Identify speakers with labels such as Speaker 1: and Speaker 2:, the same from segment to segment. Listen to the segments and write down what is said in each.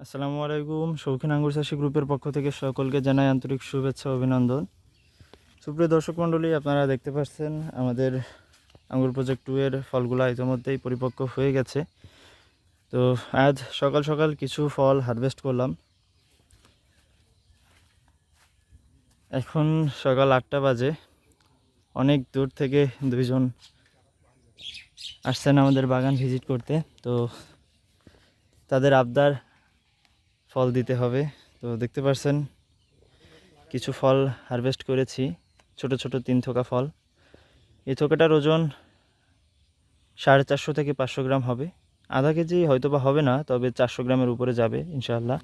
Speaker 1: আসসালামু আলাইকুম। শৌখিন আঙ্গুর চাষী গ্রুপের পক্ষ থেকে সকলকে জানাই আন্তরিক শুভেচ্ছা ও অভিনন্দন। সুপ্রিয় দর্শক মণ্ডলী, আপনারা দেখতে পাচ্ছেন আমাদের আঙ্গুর প্রজেক্ট 2 এর ফলগুলো ইতিমধ্যেই পরিপক্ক হয়ে গেছে। তো আজ সকাল সকাল কিছু ফল হারভেস্ট করলাম। এখন সকাল 8টা বাজে। অনেক দূর থেকে দুইজন আসছেন আমাদের বাগান ভিজিট করতে। তো তাদের আবদার ফল দিতে হবে। তো দেখতে পাচ্ছেন কিছু ফল হারভেস্ট করেছি, ছোট ছোট 3 থোকা ফল। এই থোকাটার ওজন 450 থেকে 500 গ্রাম হবে। আধা কেজি হয়তো বা হবে না, তবে 400 গ্রামের উপরে যাবে ইনশাআল্লাহ।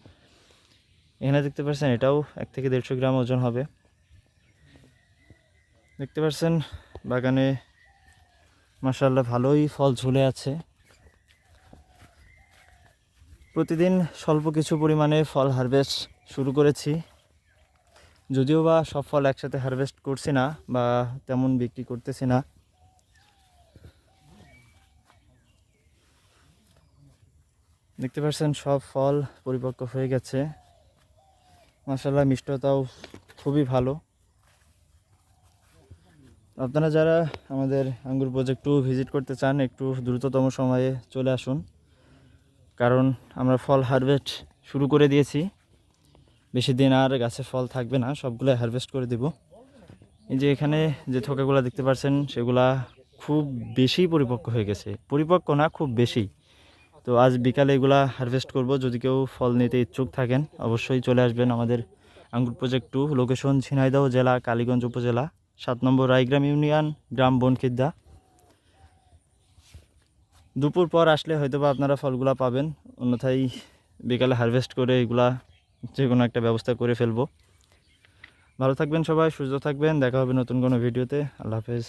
Speaker 1: এখানে দেখতে পাচ্ছেন এটাও 1 থেকে 150 গ্রাম ওজন হবে। দেখতে পাচ্ছেন বাগানে মাশাআল্লাহ ভালোই ফল ঝুলে আছে। প্রতিদিন স্বল্প কিছু পরিমাণে ফল হারভেস্ট শুরু করেছি, যদিও বা সব ফল একসাথে হারভেস্ট করছি না বা তেমন বিক্রি করতেছি না। দেখতে পাচ্ছেন সব ফল পরিপক্ক হয়ে গেছে। মাশাআল্লাহ মিষ্টতাও খুবই ভালো। আপনারা যারা আমাদের আঙ্গুর প্রজেক্ট 2 ভিজিট করতে চান, একটু দ্রুততম সময়ে চলে আসুন, কারণ আমরা ফল হারভেস্ট শুরু করে দিয়েছি। বেশি দিন আর গাছে ফল থাকবে না, সবগুলো হারভেস্ট করে দেব। এই যে এখানে যে থোকাগুলো দেখতে পাচ্ছেন সেগুলা খুব বেশি পরিপক্ক হয়ে গেছে, পরিপক্ক না খুব বেশি। তো আজ বিকালে এগুলা হারভেস্ট করব। যদি কেউ ফল নিতে ইচ্ছুক থাকেন অবশ্যই চলে আসবেন আমাদের আঙ্গুর প্রজেক্ট 2, লোকেশন ঝিনাইদহ জেলা, কালীগঞ্জ উপজেলা, 7 নম্বর রায়গ্রাম ইউনিয়ন, গ্রাম বনখিদ্দা। দুপুর পর আসলে হয়তোবা আপনারা ফলগুলা পাবেন, অন্যথায় বিকালে হারভেস্ট করে এগুলা যে কোনো একটা ব্যবস্থা করে ফেলবো। ভালো থাকবেন সবাই, সুস্থ থাকবেন। দেখা হবে নতুন কোনো ভিডিওতে। আল্লাহ হাফেজ।